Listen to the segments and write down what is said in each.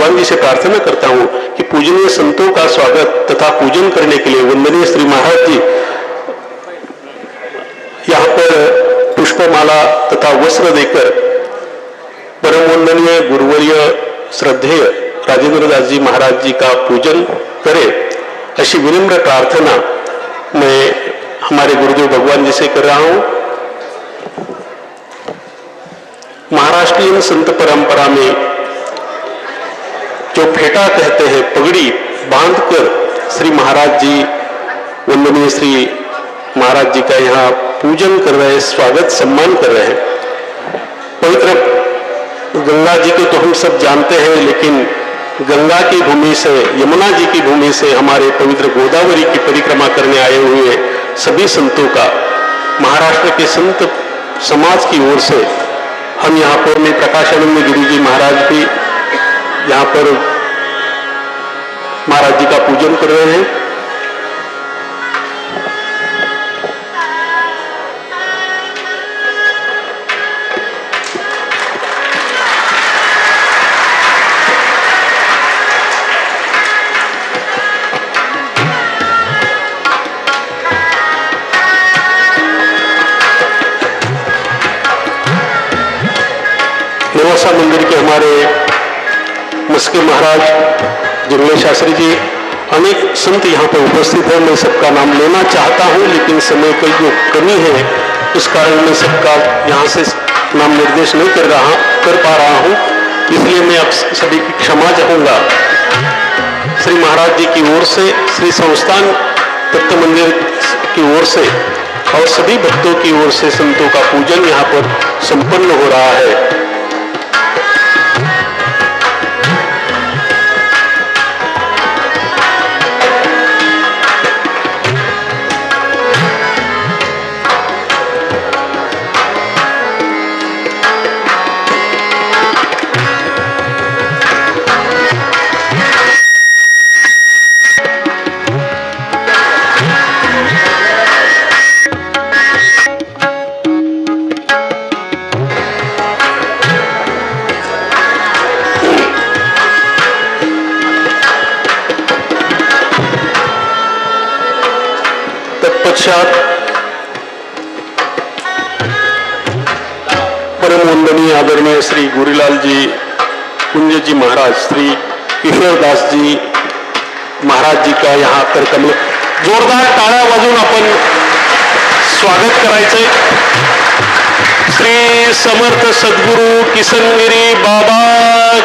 भगवान जी से प्रार्थना करता हूं कि पूजनीय संतों का स्वागत तथा पूजन करने के लिए वंदनीय श्री महाराज जी यहाँ पर पुष्पमाला तथा वस्त्र देकर परम वंदनीय गुरुवर्य श्रद्धेय राजेंद्र दास जी महाराज जी का पूजन करे, ऐसी विनम्र प्रार्थना मैं हमारे गुरुदेव भगवान जी से कर रहा हूं। महाराष्ट्रीय संत परंपरा में जो फेटा कहते हैं, पगड़ी बांधकर श्री महाराज जी वंदनीय श्री महाराज जी का यहाँ पूजन कर रहे हैं, स्वागत सम्मान कर रहे हैं। पवित्र गंगा जी को तो हम सब जानते हैं, लेकिन गंगा की भूमि से, यमुना जी की भूमि से हमारे पवित्र गोदावरी की परिक्रमा करने आए हुए सभी संतों का महाराष्ट्र के संत समाज की ओर से हम यहाँ पर में प्रकाशानंद गिरी जी महाराज भी यहाँ पर महाराज जी का पूजन कर रहे हैं। मंदिर के हमारे मस्के महाराज जंगले शास्त्री जी, अनेक संत यहाँ पर उपस्थित हैं। मैं सबका नाम लेना चाहता हूँ, लेकिन समय की जो कमी है उस कारण मैं सबका यहाँ से नाम निर्देश नहीं कर पा रहा हूँ, इसलिए मैं आप सभी की क्षमा चाहूँगा। श्री महाराज जी की ओर से, श्री संस्थान तत्व मंदिर की ओर से और सभी भक्तों की ओर से संतों का पूजन यहाँ पर संपन्न हो रहा है। परम वंदनीय आदरणीय श्री गुरुलाल जी कुंज जी महाराज, श्री किशोर दास जी महाराज जी का यहाँ तर कमल जोरदार टाळ्या वाजवून आपण स्वागत करायचंय। श्री समर्थ सद्गुरु किसनगिरी बाबा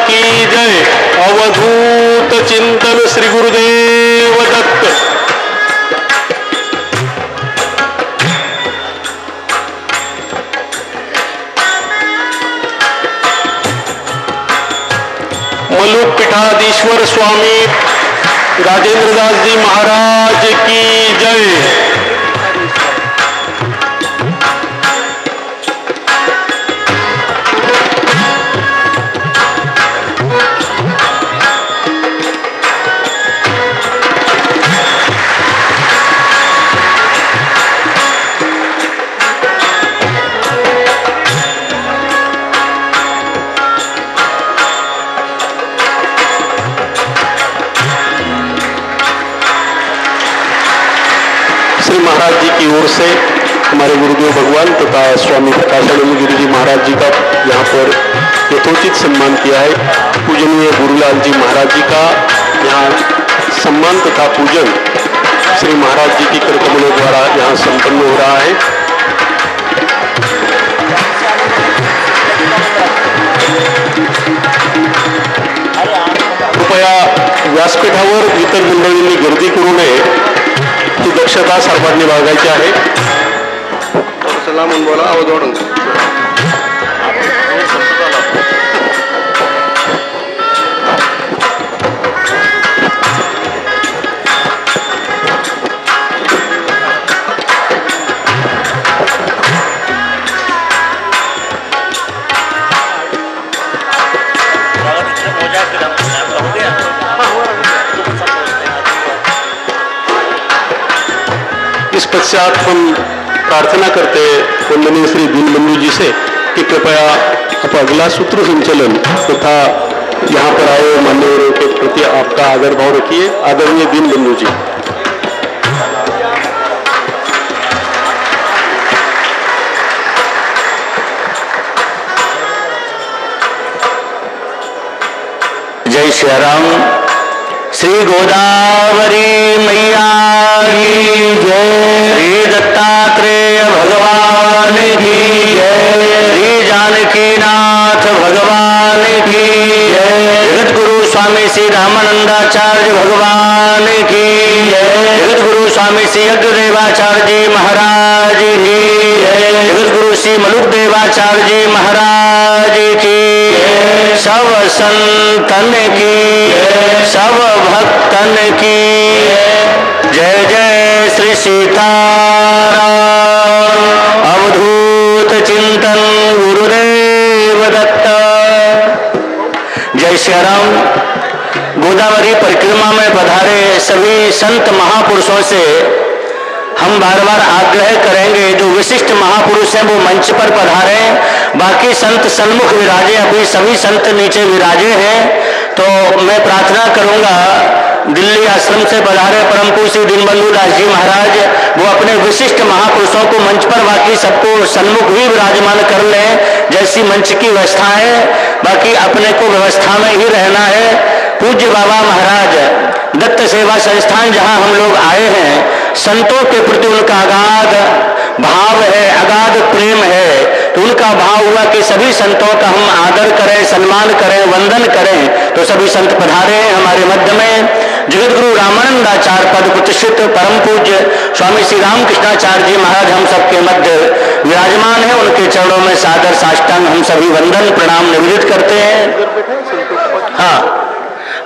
की जय। अवधूत चिंतन श्री गुरुदेव दत्त। मलुक पीठाधीश्वर स्वामी राजेंद्र दास जी महाराज की जय। महाराज जी की ओर से हमारे गुरुदेव भगवान तथा स्वामी प्रकाशानंद गिरी जी महाराज जी का यहाँ पर यथोचित सम्मान किया है। पूजनीय गुरुलाल जी महाराज जी का यहाँ सम्मान तथा पूजन श्री महाराज जी की करकमलों द्वारा यहाँ संपन्न हो रहा है। कृपया व्यासपीठावर इतर मंडळींनी गर्दी करू नये, ती दक्षता सर्वांनी बाळगायची आहे। सलाम बोला, आवाज वाढून इस पश्चात हम प्रार्थना करते वंदनीय श्री दीनबंधु जी से कि कृपया आप अगला सूत्र संचलन तथा यहाँ पर आए मान्यवरों के प्रति आपका आदर भाव रखिए। आदरणीय दीनबंधु जी। जय श्री राम। श्री गोदावरी मैया की जय। श्री दत्तात्रेय भगवान की जय। श्री जानकी नाथ भगवान की जय। जगत गुरु स्वामी श्री रामानंदाचार्य भगवान की जय। जगत गुरु स्वामी श्री यज्ञदेवाचार्य जी महाराज की जय। जगत गुरु श्री मलुक देवाचार्य जी महाराज की जय। सब संतन की, सब भक्तन की जय जय श्री सीताराम। अवधूत चिंतन गुरुदेव दत्त। जय श्री राम। गोदावरी परिक्रमा में पधारे सभी संत महापुरुषों से हम बार बार आग्रह करेंगे, जो विशिष्ट महापुरुष हैं वो मंच पर पधारे, बाकी संत सन्मुख विराजे। अभी सभी संत नीचे विराजे हैं, तो मैं प्रार्थना करूंगा दिल्ली आश्रम से पधारे परम पूज्य दीनबंधु दास जी महाराज, वो अपने विशिष्ट महापुरुषों को मंच पर, बाकी सबको सन्मुख भी विराजमान कर लें जैसी मंच की व्यवस्था है। बाकी अपने को व्यवस्था में ही रहना है। पूज्य बाबा महाराज दत्त सेवा संस्थान जहां हम लोग आए हैं, संतों के प्रति उनका अगाध भाव है, अगाध प्रेम है, तो उनका भाव हुआ कि सभी संतों का हम आदर करें, सम्मान करें, वंदन करें। तो सभी संत पधारे हैं हमारे मध्य में। जगत गुरु रामानंदाचार्य पद प्रतिष्ठित परम पूज्य स्वामी श्री रामकृष्णाचार्य जी महाराज हम सबके मध्य विराजमान है। उनके चरणों में सादर साष्टांग हम सभी वंदन प्रणाम निवेदित करते हैं। हाँ,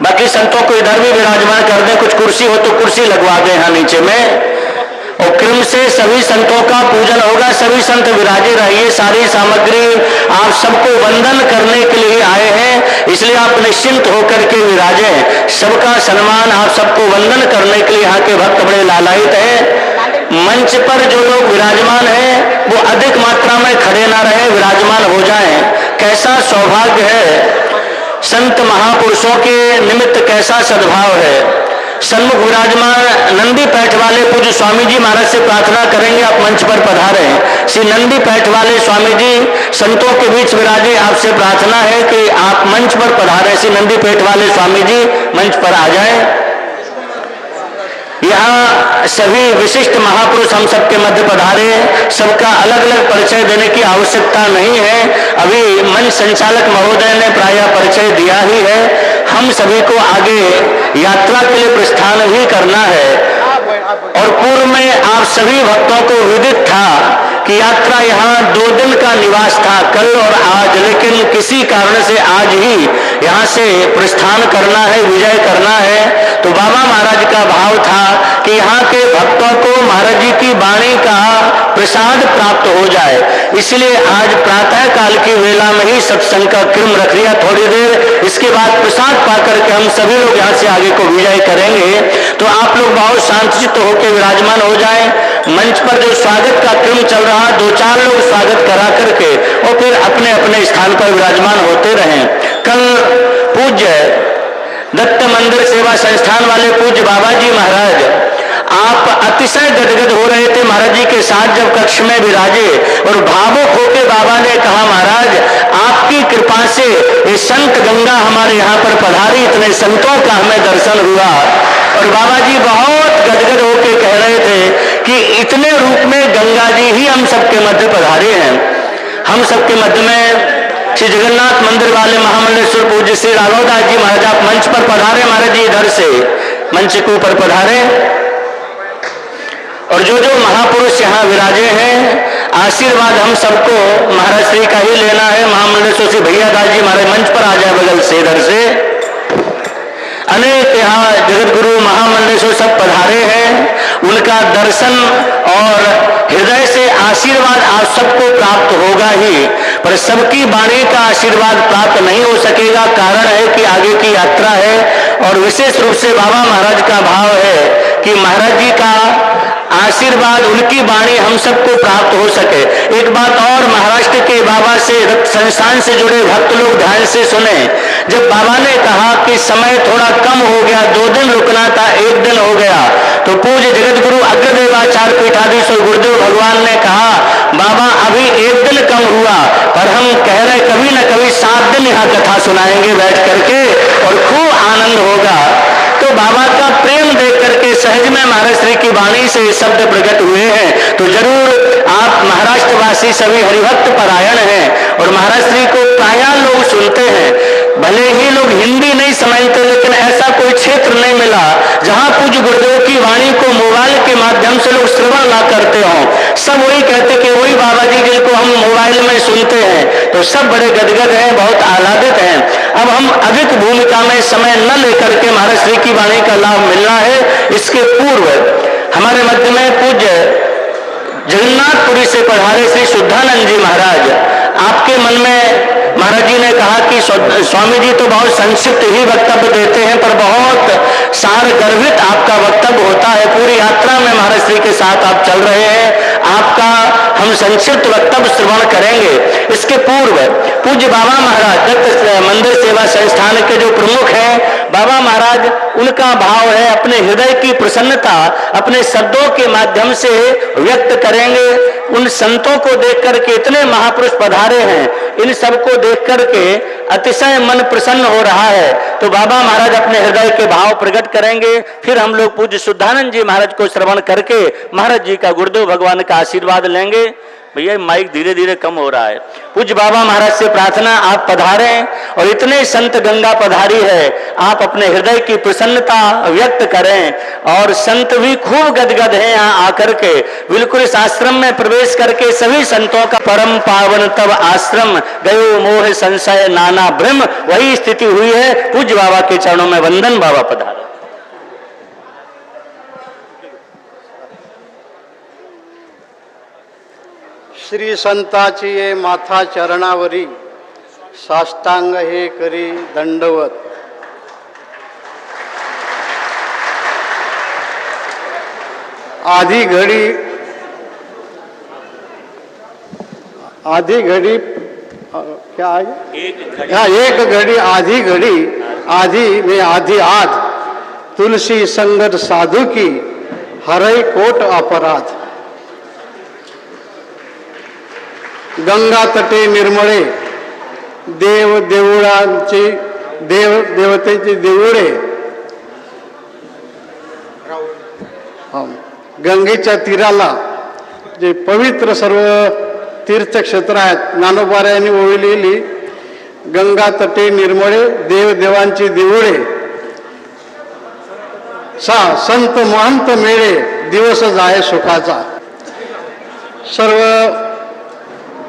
बाकी संतों को इधर भी विराजमान कर दें, कुछ कुर्सी हो तो कुर्सी लगवा दें यहाँ नीचे में। और क्रम से सभी संतों का पूजन होगा, सभी संत विराजे रहिए। सारी सामग्री आप सबको वंदन करने के लिए आए हैं, इसलिए आप निश्चिंत होकर के विराजे। सबका सम्मान, आप सबको वंदन करने के लिए यहाँ के भक्त बड़े लालायित हैं। मंच पर जो लोग विराजमान हैं वो अधिक मात्रा में खड़े ना रहे, विराजमान हो जाएं। कैसा सौभाग्य है, संत महापुरुषों के निमित्त कैसा सद्भाव है। सन्मुख विराजमान नंदी पैठ वाले पूज्य स्वामी जी महाराज से प्रार्थना करेंगे, आप मंच पर पधारे। श्री नंदी पैठ वाले स्वामी जी संतों के बीच विराजे, आपसे प्रार्थना है कि आप मंच पर पधारे। श्री नंदी पैठ वाले स्वामी जी मंच पर आ जाएं। यहाँ सभी विशिष्ट महापुरुष हम सबके मध्य पधारे। सबका अलग अलग परिचय देने की आवश्यकता नहीं है, अभी मंच संचालक महोदय ने प्रायः परिचय दिया ही है। हम सभी को आगे यात्रा के लिए प्रस्थान भी करना है। और पूर्व में आप सभी भक्तों को विदित था कि यात्रा यहाँ 2 दिन का निवास था, कल और आज, लेकिन किसी कारण से आज ही यहाँ से प्रस्थान करना है, विजय करना है। तो बाबा महाराज का भाव था कि यहाँ के भक्तों को महाराज जी की वाणी का प्रसाद प्राप्त हो जाए, इसलिए आज प्रातः काल की वेला में ही सत्संग का क्रम रख लिया। थोड़ी देर इसके बाद प्रसाद पाकर के हम सभी लोग यहाँ से आगे को विजय करेंगे। तो आप लोग बहुत शांतचित्त होकर विराजमान हो जाएं। मंच पर जो स्वागत का क्रम चल रहा, 2-4 लोग स्वागत करा करके और फिर अपने अपने स्थान पर विराजमान होते रहें। कल पूज्य दत्त मंदिर सेवा संस्थान वाले पूज्य बाबा जी महाराज, आप अतिशय गदगद हो रहे थे महाराज जी के साथ जब कक्ष में विराजे, और भावुक होकर बाबा ने कहा, महाराज आपकी कृपा से ये संत गंगा हमारे यहाँ पर पधारी, इतने संतों का हमें दर्शन हुआ। और बाबा जी बहुत गदगद होकर कह रहे थे कि इतने रूप में गंगा जी ही हम सबके मध्य पधारे हैं। हम सबके मध्य में श्री जगन्नाथ मंदिर वाले महामंडलेश्वर पूज्य श्री राघवदास जी महाराज, आप मंच पर पधारे। महाराज जी इधर से मंच के ऊपर पधारे। और जो जो महापुरुष यहाँ विराजे हैं, आशीर्वाद हम सबको महाराज श्री का ही लेना है। महामंडलेश्वर श्री भैया दास जी महाराज मंच पर आ जाए बगल से, इधर से। अनेक यहाँ जगत गुरु महामंडलेश्वर सब पधारे हैं, उनका दर्शन और हृदय से आशीर्वाद आप सबको प्राप्त होगा ही, पर सबकी वाणी का आशीर्वाद प्राप्त नहीं हो सकेगा। कारण है कि आगे की यात्रा है, और विशेष रूप से बाबा महाराज का भाव है कि महाराज जी का आशीर्वाद, उनकी वाणी हम सबको प्राप्त हो सके। एक बात और, महाराष्ट्र के बाबा से संस्थान से जुड़े भक्त लोग ध्यान से सुने, जब बाबा ने कहा कि समय थोड़ा कम हो गया, 2 दिन रुकना था, 1 दिन हो गया, तो पूज्य जगत गुरु अग्रदेवाचार्य पीठाधीश्वर गुरुदेव भगवान ने कहा बाबा अभी 1 दिन कम हुआ, पर हम कह रहे कभी न कभी 7 दिन यहाँ कथा सुनाएंगे बैठ करके और खूब आनंद होगा। तो बाबा का प्रेम देख करके सहज में महाराज श्री की वाणी से शब्द प्रकट हुए हैं। तो जरूर आप महाराष्ट्रवासी सभी हरिभक्त परायण हैं और महाराज श्री को प्रायः लोग सुनते हैं। भले ही लोग हिंदी नहीं समझते, लेकिन ऐसा कोई क्षेत्र नहीं मिला जहां पूज्य गुरुदेव की वाणी को मोबाइल के माध्यम से लोग श्रवण ना करते हों। सब वही कहते कि वही बाबा जी जिनको हम मोबाइल में सुनते हैं, तो सब बड़े गदगद हैं, बहुत आह्लादित हैं। अब हम अधिक भूमिका में समय न लेकर के महाराज श्री की वाणी का लाभ मिलना है। इसके पूर्व हमारे मध्य में पूज्य जगन्नाथपुरी से पधारे श्री शुद्धानंद जी महाराज, आपके मन में महाराज जी ने कहा कि स्वामी जी तो बहुत संक्षिप्त ही वक्तव्य देते हैं, पर बहुत सार गर्भित आपका वक्तव्य होता है। पूरी यात्रा में महाराज श्री के साथ आप चल रहे हैं, आपका हम संक्षिप्त वक्तव्य श्रवण करेंगे। इसके पूर्व पूज्य बाबा महाराज दत्त मंदिर सेवा संस्थान के जो प्रमुख हैं बाबा महाराज, उनका भाव है अपने हृदय की प्रसन्नता अपने शब्दों के माध्यम से व्यक्त करेंगे। उन संतों को देख करके इतने महापुरुष पधारे हैं, इन सबको देख करके अतिशय मन प्रसन्न हो रहा है। तो बाबा महाराज अपने हृदय के भाव प्रकट करेंगे, फिर हम लोग पूज्य शुद्धानंद जी महाराज को श्रवण करके महाराज जी का गुरुदेव भगवान का आशीर्वाद लेंगे। भैया माइक धीरे धीरे कम हो रहा है। पूज्य बाबा महाराज से प्रार्थना आप पधारें और इतने संत गंगा पधारी है, आप अपने हृदय की प्रसन्नता व्यक्त करें। और संत भी खूब गदगद हैं यहाँ आकर के, बिल्कुल इस आश्रम में प्रवेश करके सभी संतों का परम पावन तब आश्रम गयो मोह संशय नाना भ्रम, वही स्थिति हुई है। पूज्य बाबा के चरणों में वंदन। बाबा पधारे। श्री संताची ये माथा चरणावरी, साष्टांग हे करी दंडवत। आधी घड़ी क्या है? एक घड़ी आधी घड़ी आधी में आधी आध, तुलसी संगत साधु की हरई कोट अपराध। गंगा तटे निर्मळे देव देवळांची देवतेची देऊळे, गंगेच्या तीराला जे पवित्र सर्व तीर्थक्षेत्र आहेत, ज्ञानोबाऱ्यांनी ओळलेली गंगा तटे निर्मळे देव देवांची देऊळे, संत महंत मेळे दिवस जाय सुखाचा। सर्व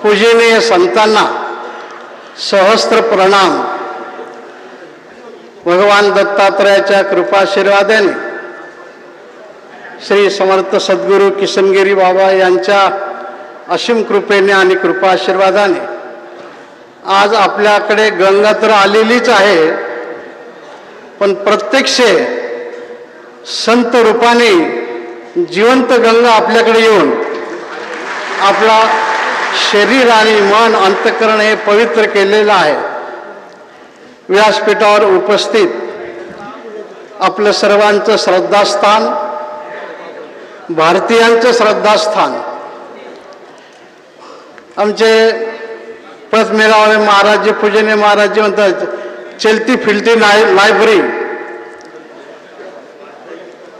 पूजनीय संतांना सहस्त्र प्रणाम। भगवान दत्तात्रयाच्या कृपाशीर्वादाने श्री समर्थ सद्गुरू किशनगिरी बाबा यांच्या असीम कृपेने आणि कृपाशीर्वादाने आज आपल्याकडे गंगा तर आलेलीच आहे, पण प्रत्यक्ष संत रूपाने जिवंत गंगा आपल्याकडे येऊन आपला शरीर आणि मन अंतःकरण हे पवित्र केलेलं आहे। व्यासपीठावर उपस्थित आपलं सर्वांचं श्रद्धास्थान, भारतीयांचं श्रद्धास्थान, आमचे पद्मनाभ महाराज जी, पूजनीय महाराज जी म्हणतात चलती फिरती लायब्ररी,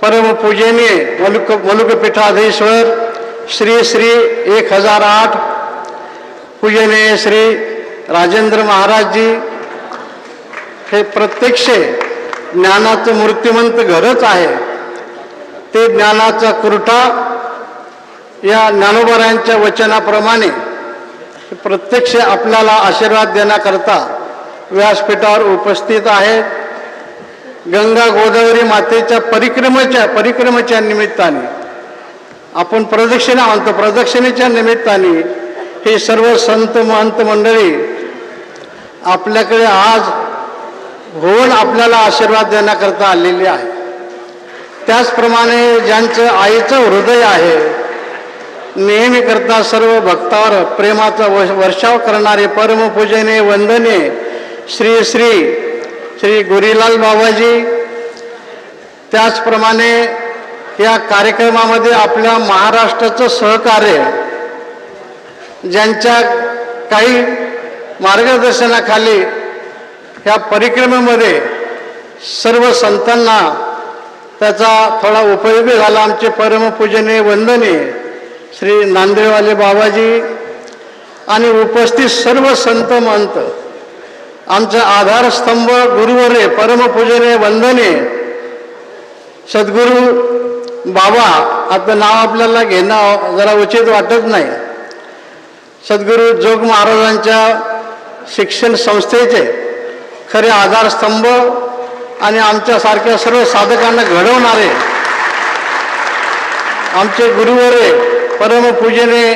परम पूजनीय मलुक पीठाधीश्वर श्री श्री 1008 पूजनीय श्री राजेंद्र महाराज जी हे प्रत्यक्ष ज्ञानाचं मूर्तिमंत घरच आहे। ते ज्ञानाचा कुरठा या ज्ञानोबारायांच्या वचनाप्रमाणे प्रत्यक्ष आपल्याला आशीर्वाद देण्याकरता व्यासपीठावर उपस्थित आहेत। गंगा गोदावरी मातेच्या परिक्रमेच्या निमित्ताने आपण प्रदक्षिणा म्हणतो, प्रदक्षिणेच्या निमित्ताने हे सर्व संत महंत मंडळी आपल्याकडे आज होऊन आपल्याला आशीर्वाद देण्याकरता आलेली आहे। त्याचप्रमाणे ज्यांचं आईचं हृदय आहे, नेहमी करता सर्व भक्तावर प्रेमाचा वर्षाव करणारे परमपूजनीय वंदनीय श्री श्री श्री गोरीलाल बाबाजी, त्याचप्रमाणे या कार्यक्रमामध्ये आपल्या महाराष्ट्राचं सहकार्य, ज्यांच्या काही मार्गदर्शनाखाली ह्या परिक्रमेमध्ये सर्व संतांना त्याचा थोडा उपयोगी झाला. आमचे परमपूजनीय वंदनीय श्री नांदेडवाले बाबाजी आणि उपस्थित सर्व संत महंत, आमचा आधारस्तंभ गुरुवर्य परमपूजनीय वंदनीय सद्गुरू बाबा, आता नाव आपल्याला घेणं जरा उचित वाटत नाही, सद्गुरू जोग महाराजांच्या शिक्षण संस्थेचे खरे आधारस्तंभ आणि आमच्यासारख्या सर्व साधकांना घडवणारे आमचे गुरुवर्य परमपूजनीय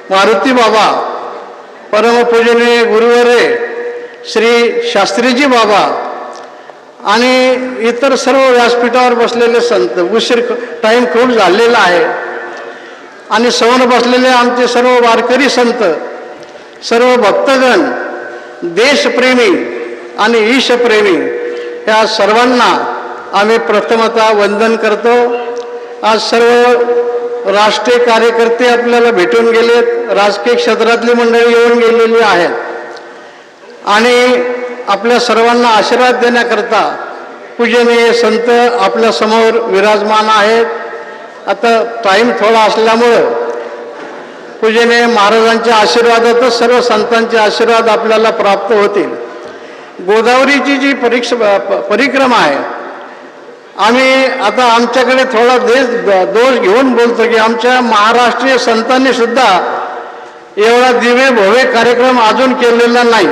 मारुती बाबा, परमपूजनीय गुरुवर्य श्री शास्त्रीजी बाबा आणि इतर सर्व व्यासपीठावर बसलेले संत, उशीर टाईम खूप झालेला आहे आणि समोर बसलेले आमचे सर्व वारकरी संत, सर्व भक्तगण, देशप्रेमी आणि ईशप्रेमी, या सर्वांना आम्ही प्रथमतः वंदन करतो. आज सर्व राष्ट्रीय कार्यकर्ते आपल्याला भेटून गेलेत, राजकीय क्षेत्रातली मंडळी येऊन गेलेली आहेत आणि आपल्या सर्वांना आशीर्वाद देण्याकरता पूजनीय संत आपल्या समोर विराजमान आहेत. आता टाईम थोडा असल्यामुळं पूजनीय महाराजांच्या आशीर्वादातच सर्व संतांचे आशीर्वाद आपल्याला प्राप्त होतील. गोदावरीची जी परिक्रमा आहे, आम्ही आता आमच्याकडे थोडा दोष घेऊन बोलतो की आमच्या महाराष्ट्रीय संतांनी सुद्धा एवढा दिव्य भव्य कार्यक्रम अजून केलेला नाही,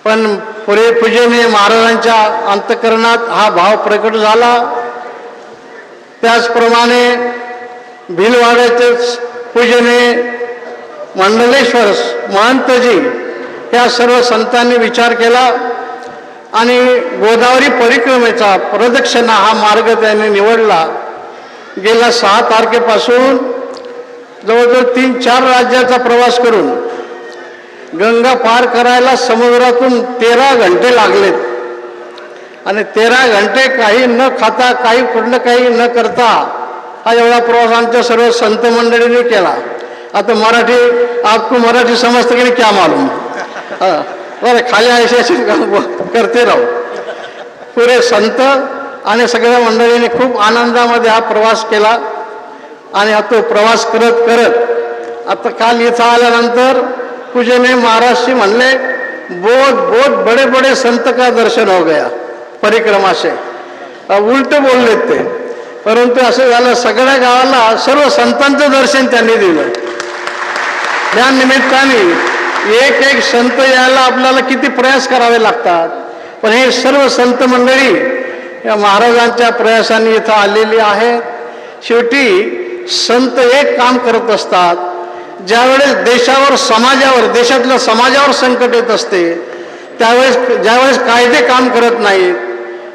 पण पूजनीय महाराजांच्या अंतःकरणात हा भाव प्रकट झाला. त्याचप्रमाणे भिलवाड्याचे पूजनीय मंडलेश्वर महंतजी, या सर्व संतांनी विचार केला आणि गोदावरी परिक्रमेचा प्रदक्षिणा हा मार्ग त्यांनी निवडला. गेल्या 6 तारखेपासून जवळजवळ 3-4 राज्याचा प्रवास करून गंगा पार करायला समुद्रातून 13 घंटे लागलेत आणि 13 घंटे काही न खाता, कुठलं काही न करता हा एवढा प्रवास आमच्या सर्व संत मंडळींनी केला. आता मराठी, आपको मराठी समजतं की नाही क्या मालूम, बरं खाली ऐशी करते राहू. पुरे संत आणि सगळ्या मंडळींनी खूप आनंदामध्ये हा प्रवास केला आणि तो प्रवास करत करत आता काल इथं आल्यानंतर पूजनीय महाराजशी म्हणले, बहुत बड़े बड़े संत का दर्शन हो गया परिक्रमा से. उलट बोललेत ते, परंतु असं झालं सगळ्या गावाला सर्व संतांचं दर्शन त्यांनी दिलं. त्या निमित्ताने एक संत यायला आपल्याला किती प्रयास करावे लागतात, पण हे सर्व संत मंडळी या महाराजांच्या प्रयासाने इथं आलेली आहेत. शेवटी संत एक काम करत असतात, ज्यावेळेस देशावर, समाजावर, देशातल्या समाजावर संकट येत असते ज्यावेळेस कायदे काम करत नाहीत,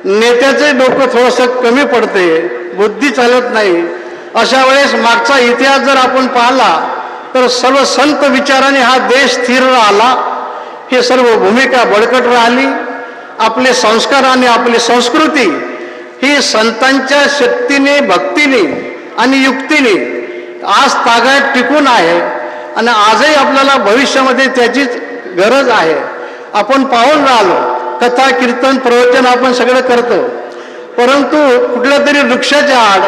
नेत्याचे डोकं थोडंसं कमी पडते, बुद्धी चालत नाही, अशा वेळेस मागचा इतिहास जर आपण पाहिला तर सर्व संत विचाराने हा देश स्थिर राहिला, ही सर्व भूमिका बळकट राहिली. आपले संस्कार आणि आपली संस्कृती ही संतांच्या शक्तीने, भक्तीने आणि युक्तीने आज तागायत टिकून आहे आणि आजही आपल्याला भविष्यामध्ये त्याचीच गरज आहे. आपण पाहून राहिलो, कथा, कीर्तन, प्रवचन आपण सगळं करतो, परंतु कुठल्या तरी वृक्षाच्या आड,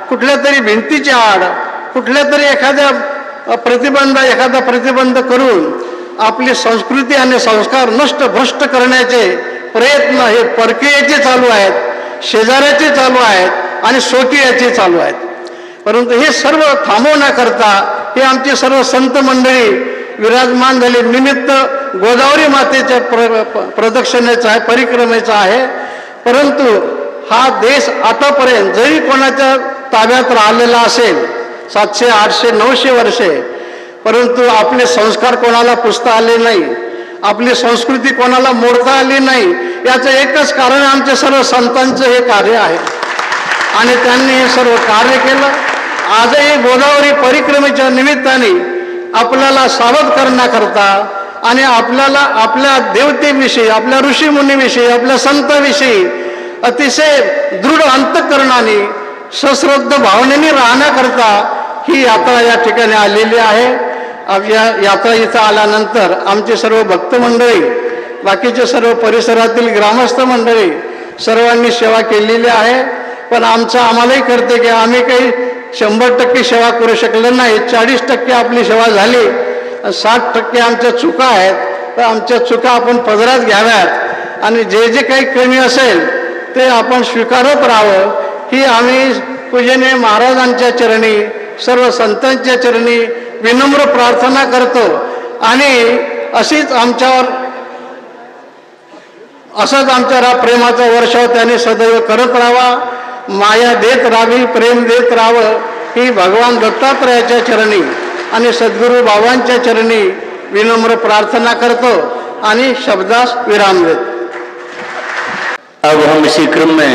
कुठल्या तरी भिंतीच्या आड, कुठल्या तरी एखादा प्रतिबंध करून आपली संस्कृती आणि संस्कार भ्रष्ट करण्याचे प्रयत्न हे परकीयाचे चालू आहेत, शेजाऱ्याचे चालू आहेत आणि स्वकीयाचे चालू आहेत. परंतु हे सर्व थांबवण्याकरता हे आमचे सर्व संत मंडळी विराजमान झाले. निमित्त गोदावरी मातेच्या प्रदक्षिणेचं आहे, परिक्रमेचं आहे. परंतु हा देश आतापर्यंत जरी कोणाच्या ताब्यात राहिलेला असेल 700, 800, 900 वर्षे, परंतु आपले संस्कार कोणाला पुसता आले नाही, आपली संस्कृती कोणाला मोडता आली नाही. याचं एकच कारण आमच्या सर्व संतांचं हे कार्य आहे आणि त्यांनी हे सर्व कार्य केलं. आजही गोदावरी परिक्रमेच्या निमित्ताने आपल्याला सावध करण्याकरता, आणि आपल्याला आपल्या देवतेविषयी, आपल्या ऋषीमुनीविषयी, आपल्या संतांविषयी अतिशय दृढ अंतःकरणाने सश्रद्ध भावनेने राहण्याकरता ही यात्रा या ठिकाणी आलेली आहे. या यात्रा इथं आल्यानंतर आमचे सर्व भक्त मंडळी, बाकीचे सर्व परिसरातील ग्रामस्थ मंडळी सर्वांनी सेवा केलेली आहे. पण आम्हालाही कळते की आम्ही काही 100% सेवा करू शकलो नाही. 40% आपली सेवा झाली, 60% आमच्या चुका आहेत. तर आमच्या चुका आपण पदरात घ्याव्यात आणि जे जे काही कमी असेल ते आपण स्वीकारत राहावं, ही आम्ही पूजनीय महाराजांच्या चरणी, सर्व संतांच्या चरणी विनम्र प्रार्थना करतो. आणि असंच आमच्यावर हा प्रेमाचा वर्षाव त्यांनी सदैव करत राहावा, माया देत राहावी, प्रेम देत राहावं, ही भगवान दत्तात्रयाच्या चरणी आणि सद्गुरू बाबांच्या चरणी विनम्र प्रार्थना करतो आणि शब्दास विराम देतो. अब हम इसी क्रम में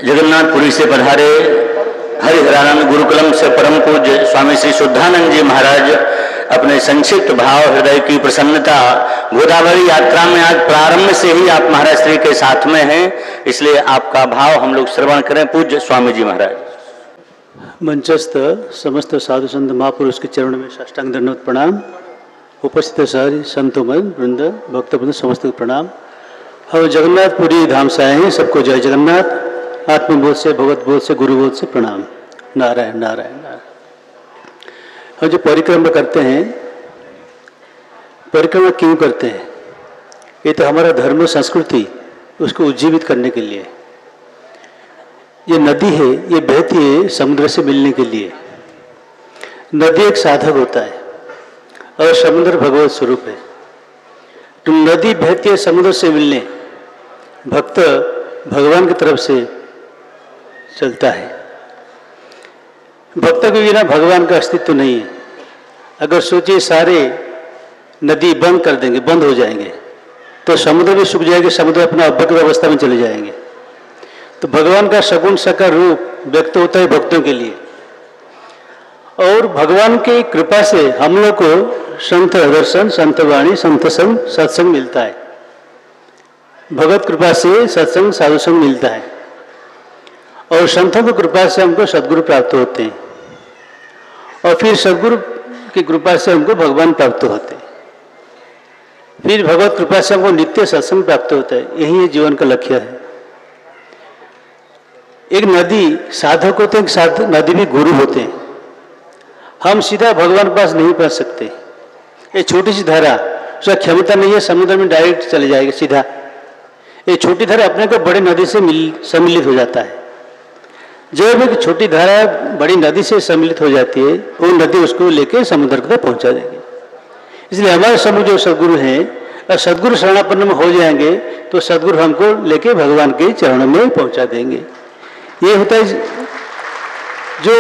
जगन्नाथपुरी से पधारे हरिहरानंद गुरुकुलम से परम पूज्य स्वामी श्री शुद्धानंद जी महाराज अपने संक्षिप्त भाव, हृदय की प्रसन्नता, गोदावरी यात्रा में आज प्रारंभ से ही आप महाराज श्री के साथ में हैं, इसलिए आपका भाव हम लोग श्रवण करें. पूज्य स्वामी जी महाराज. मंचस्थ समस्त साधु संत महापुरुष के चरणों में साष्टांग दंडवत प्रणाम. उपस्थित सारी संतों वृंद, भक्तवृंद समस्त को प्रणाम. हम जगन्नाथपुरी धाम से आए हैं, सबको जय जगन्नाथ. आत्मबोध से, भगवत बोध से, गुरु बोध से प्रणाम. नारायण नारायण नारायण. हम जो परिक्रमा करते हैं, परिक्रमा क्यों करते हैं? ये तो हमारा धर्म संस्कृति, उसको उज्जीवित करने के लिए. ये नदी है, ये बहती है समुद्र से मिलने के लिए. नदी एक साधक होता है और समुद्र भगवत स्वरूप है. तो नदी बहती है समुद्र से मिलने, भक्त भगवान की तरफ से चलता है. भक्त के बिना भगवान का अस्तित्व नहीं है. अगर सोचिए सारे नदी बंद कर देंगे, बंद हो जाएंगे, तो समुद्र भी सूख जाएंगे, समुद्र अपना अभक्त अवस्था में चले जाएंगे. तो भगवान का सगुण साकार रूप व्यक्त होता है भक्तों के लिए. और भगवान की कृपा से हम लोग को संत दर्शन, संत वाणी, संत संग, सत्संग मिलता है. भगवत कृपा से सत्संग, साधु संग मिलता है. और संतों की कृपा से हमको सद्गुरु प्राप्त होते हैं. और फिर सद्गुरु की कृपा से हमको भगवान प्राप्त होते हैं. फिर भगवत कृपा से हमको नित्य सत्संग प्राप्त होता है. यही जीवन का लक्ष्य है. एक नदी साधक होते हैं, एक नदी भी गुरु होते हैं. हम सीधा भगवान के पास नहीं पहुंच सकते. ये छोटी सी धारा, उसका क्षमता नहीं है समुद्र में डायरेक्ट चले जाएगा सीधा. ये छोटी धारा अपने को बड़ी नदी से सम्मिलित हो जाता है. जब एक छोटी धारा बड़ी नदी से सम्मिलित हो जाती है, वो नदी उसको लेके समुद्र तक पहुंचा देगी. इसलिए हमारे समूह जो सदगुरु हैं, और सदगुरु शरणापन्न में हो जाएंगे तो सदगुरु हमको लेके भगवान के चरणों में पहुंचा देंगे. ये होता है जो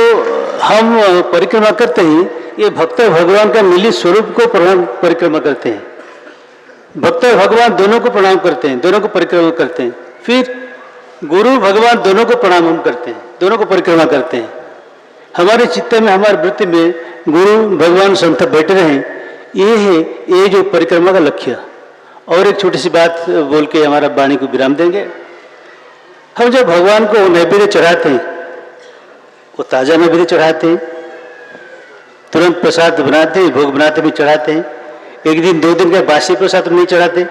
हम परिक्रमा करते हैं. ये भक्त भगवान का मिलित स्वरूप को परिक्रमा करते हैं. भक्त भगवान दोनों को प्रणाम करते हैं, दोनों को परिक्रमा करते हैं. फिर गुरु भगवान दोनों को प्रणाम हम करते हैं, दोनों को परिक्रमा करते हैं. हमारे चित्त में, हमारे वृत्ति में गुरु भगवान संत बैठे रहें, ये है ये जो परिक्रमा का लक्ष्य. और एक छोटी सी बात बोल के हमारा वाणी को विराम देंगे. हम जब भगवान को नैवेद्य चढ़ाते हैं, वो ताजा नैवेद्य चढ़ाते हैं, तुरंत प्रसाद बनाते हैं, भोग बनाते भी चढ़ाते हैं. एक दिन 2 दिन का बासी प्रसाद नहीं चढ़ाते.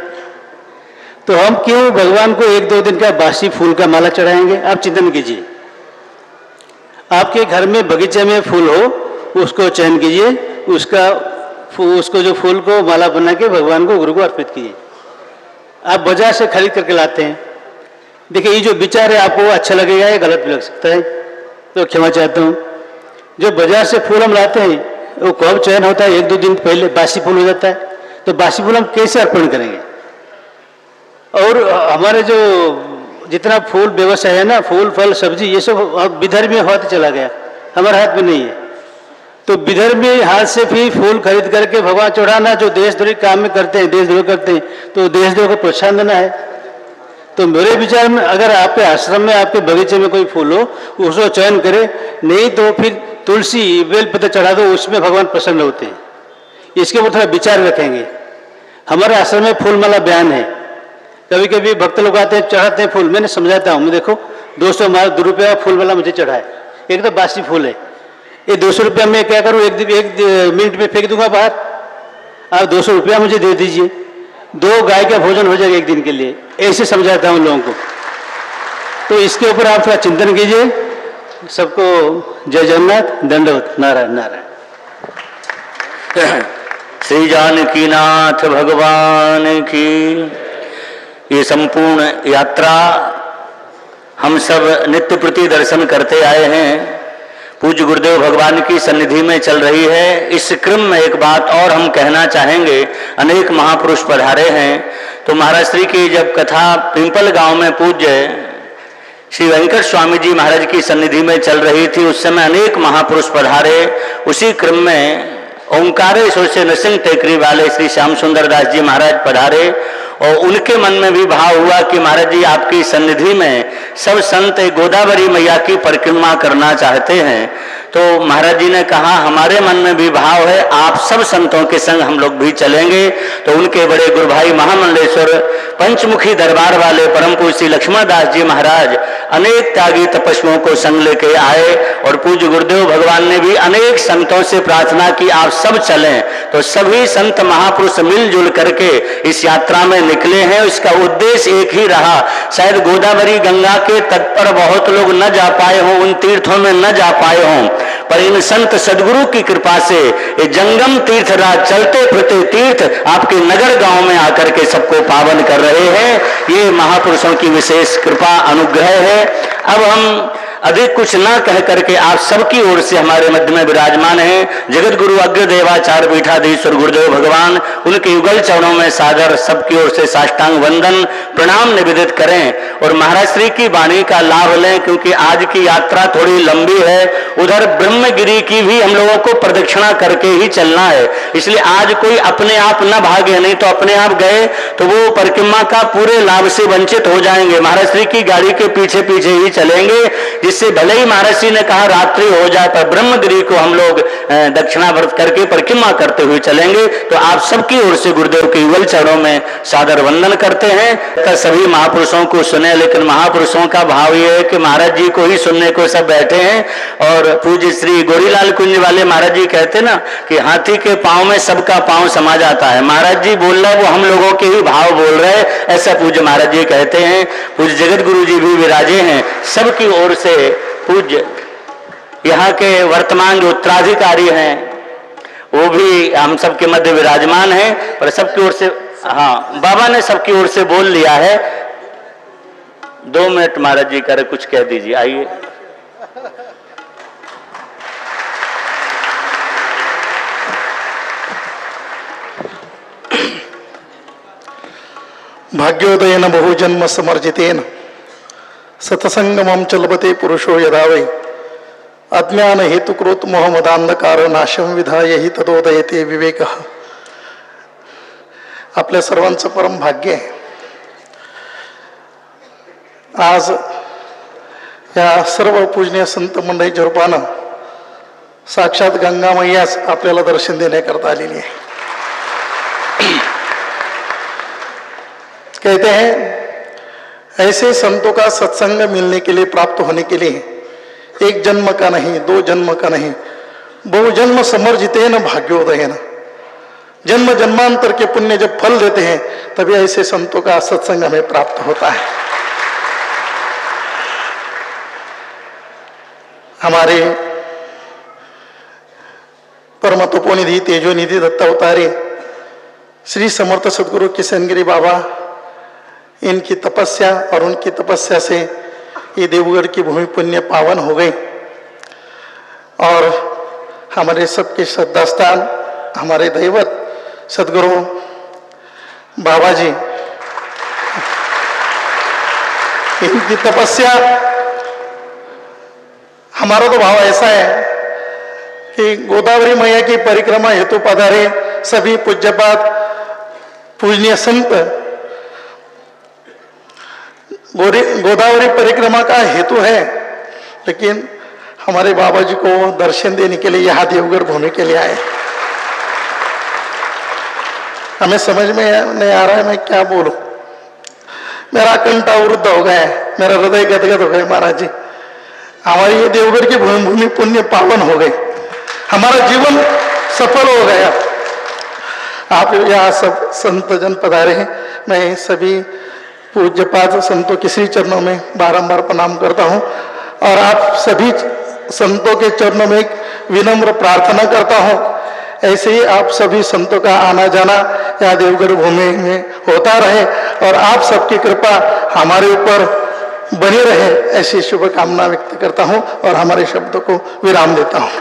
तो हम क्यों भगवान को 1-2 दिन का बासी फूल का माला चढ़ाएंगे? आप चिंतन कीजिए. आपके घर में बगीचे में फूल हो, उसको चयन कीजिए, उसको जो फूल को माला बना के भगवान को, गुरु को अर्पित कीजिए. आप बाजार से खरीद करके लाते हैं. देखिए, ये जो विचार है आपको अच्छा लगेगा या गलत भी लग सकता है, तो क्षमा चाहता हूँ. जो बाजार से फूल हम लाते हैं, वो कब चयन होता है? 1-2 दिन पहले बासी फूल हो जाता है. तो बासी फूल हम कैसे अर्पण करेंगे? और हमारे जो जितना फूल व्यवसाय है ना, फूल फल सब्जी, ये सब विदर्भ में हाथ चला गया, हमारे हाथ में नहीं है. तो विदर्भ में हाथ से भी फूल खरीद करके भगवान चढ़ाना, जो देशद्रोही काम में करते हैं, देशद्रोह करते हैं, तो देशद्रोह को प्रोत्साहन देना है. तो मेरे विचार में अगर आपके आश्रम में, आपके बगीचे में कोई फूल हो, उसको चयन करें. नहीं तो फिर तुलसी बेलपत्र चढ़ा दो, उसमें भगवान प्रसन्न होते हैं. इसके ऊपर थोड़ा विचार रखेंगे. हमारे आश्रम में फूल माला बयान है। कभी कभी भक्त लोग आते हैं, चढ़ाते हैं फूल, मैंने समझाता हूँ, मैं देखो 200 रुपये का फूल माला मुझे चढ़ा है, एक तो बासी फूल है, ये 200 रुपया मैं क्या करूँ, एक मिनट में फेंक दूंगा बाहर, आप 200 रुपया मुझे दे दीजिए, 2 गाय का भोजन हो जाएगा एक दिन के लिए। ऐसे समझाता हूँ लोगों को। तो इसके ऊपर आप थोड़ा चिंतन कीजिए। सबको जय जगन्नाथ, दंडवत, नारायण नारायण। श्री जानकी नाथ भगवान की। ये संपूर्ण यात्रा हम सब नित्य प्रति दर्शन करते आए हैं, पूज्य गुरुदेव भगवान की सन्निधि में चल रही है। इस क्रम में एक बात और हम कहना चाहेंगे, अनेक महापुरुष पधारे हैं। तो महाराज श्री की जब कथा पिंपल गांव में पूज्य श्री वेंकट स्वामी जी महाराज की सन्निधि में चल रही थी, उस समय अनेक महापुरुष पधारे। उसी क्रम में ओंकारेश्वर से नरसिंह टेकरी वाले श्री श्याम सुंदर दास जी महाराज पधारे और उनके मन में भी भाव हुआ कि महाराज जी आपकी सन्निधि में सब संत गोदावरी मैया की परिक्रमा करना चाहते हैं। तो महाराज जी ने कहा हमारे मन में भी भाव है, आप सब संतों के संग हम लोग भी चलेंगे। तो उनके बड़े गुरु भाई महामंडलेश्वर पंचमुखी दरबार वाले परम पूज्य श्री लक्ष्मण दास जी महाराज अनेक त्यागी तपस्वियों को संग लेके आए और पूज्य गुरुदेव भगवान ने भी अनेक संतों से प्रार्थना की आप सब चलें। तो सभी संत महापुरुष मिलजुल करके इस यात्रा में निकले हैं। इसका उद्देश्य एक ही रहा, शायद गोदावरी गंगा के तट पर बहुत लोग न जा पाए हों, उन तीर्थों में न जा पाए हों, पर इन संत सदगुरु की कृपा से ये जंगम तीर्थ राज चलते फिरते तीर्थ आपके नगर गांव में आकर के सबको पावन कर रहे हैं। ये महापुरुषों की विशेष कृपा अनुग्रह है। अब हम अधिक कुछ ना कह करके आप सबकी ओर से हमारे मध्य में विराजमान हैं जगत गुरु अग्र देवाचार्य पीठाधीश्वर गुरुदेव भगवान, उनके युगल चरणों में सादर सबकी ओर से साष्टांग वंदन प्रणाम निवेदित करें और महाराज श्री की वाणी का लाभ लें, क्योंकि आज की यात्रा थोड़ी लंबी है। उधर ब्रह्मगिरी की भी हम लोगों को प्रदक्षिणा करके ही चलना है, इसलिए आज कोई अपने आप न भागे, नहीं तो अपने आप गए तो वो परिक्रमा का पूरे लाभ से वंचित हो जाएंगे। महाराज श्री की गाड़ी के पीछे पीछे ही चलेंगे, जिससे भले ही महाराज जी ने कहा रात्रि हो जाए पर ब्रह्मगिरी को हम लोग दक्षिणाव्रत करके परिक्रमा करते हुए चलेंगे। तो आप सबकी ओर से गुरुदेव के युगल चरणों में सादर वंदन करते हैं। तो सभी महापुरुषों को सुने, लेकिन महापुरुषों का भाव ये है कि महाराज जी को ही सुनने को सब बैठे हैं। और पूज्य श्री गोरीलाल कुंज वाले महाराज जी कहते ना कि हाथी के पांव में सबका पांव समा जाता है। महाराज जी बोल रहे वो हम लोगों के ही भाव बोल रहे, ऐसा पूज्य महाराज जी कहते हैं। पूज्य जगत गुरु जी भी विराजे हैं, सबकी ओर से पूज्य यहाँ के वर्तमान जो उत्तराधिकारी हैं वो भी हम सबके मध्य विराजमान हैं। पर सबकी ओर से, हाँ बाबा ने सबकी ओर से बोल लिया है। 2 मिनट महाराज जी करे कुछ कह दीजिए, आइए। भाग्योदयन बहुजन्म समर्जितेन सतसंगमं चलबते पुरुषो यदा वै अज्ञान हेतुकृत मोहमदांधकार नाशम विधाय हि तदोदयते विवेकः। आपल्या सर्वांचं परम भाग्य आहे, आज या सर्व पूजनीय संत मंडळीच्या रूपानं साक्षात गंगा मैयाच आपल्याला दर्शन देण्याकरता आलेली आहे। कहते हैं ऐसे संतों का सत्संग मिलने के लिए, प्राप्त होने के लिए एक जन्म का नहीं, 2 जन्म का नहीं, बहुजन्म समर्जितेन भाग्योदयन, जन्म जन्मांतर के पुण्य जब फल देते हैं तभी ऐसे संतों का सत्संग हमें प्राप्त होता है। हमारे परम तपोनिधि तेजोनिधि दत्तावतारी श्री समर्थ सदगुरु किशनगिरी बाबा, इनकी तपस्या और उनकी तपस्या से ये देवगढ़ की भूमि पुण्य पावन हो गई और हमारे सबके श्रद्धास्थान, हमारे दैवत सदगुरु बाबा जी, इनकी तपस्या, हमारा तो भाव ऐसा है कि गोदावरी मैया की परिक्रमा हेतु पधारे सभी पूज्यपाद पूजनीय संत। गोदावरी परिक्रमा का हेतु है, लेकिन हमारे बाबा जी को दर्शन देने के लिए यहाँ देवगढ़ भूमि के लिए आए। हमें समझ में नहीं आ रहा है मैं क्या बोलूं। मेरा कंठ अवरुद्ध हो गया है, मेरा हृदय गदगद हो गया महाराज जी। हमारी ये देवघर की भूमि पुण्य पावन हो गई, हमारा जीवन सफल हो गया। आप यहाँ सब संत जन पधारे हैं, मैं सभी पूज्यपाद संतों के श्री चरणों में बारंबार प्रणाम करता हूँ और आप सभी संतों के चरणों में एक विनम्र प्रार्थना करता हूँ ऐसे ही आप सभी संतों का आना जाना यहाँ देवघर भूमि में होता रहे और आप सबकी कृपा हमारे ऊपर बनी रहे, ऐसी शुभकामना व्यक्त करता हूँ और हमारे शब्दों को विराम देता हूँ।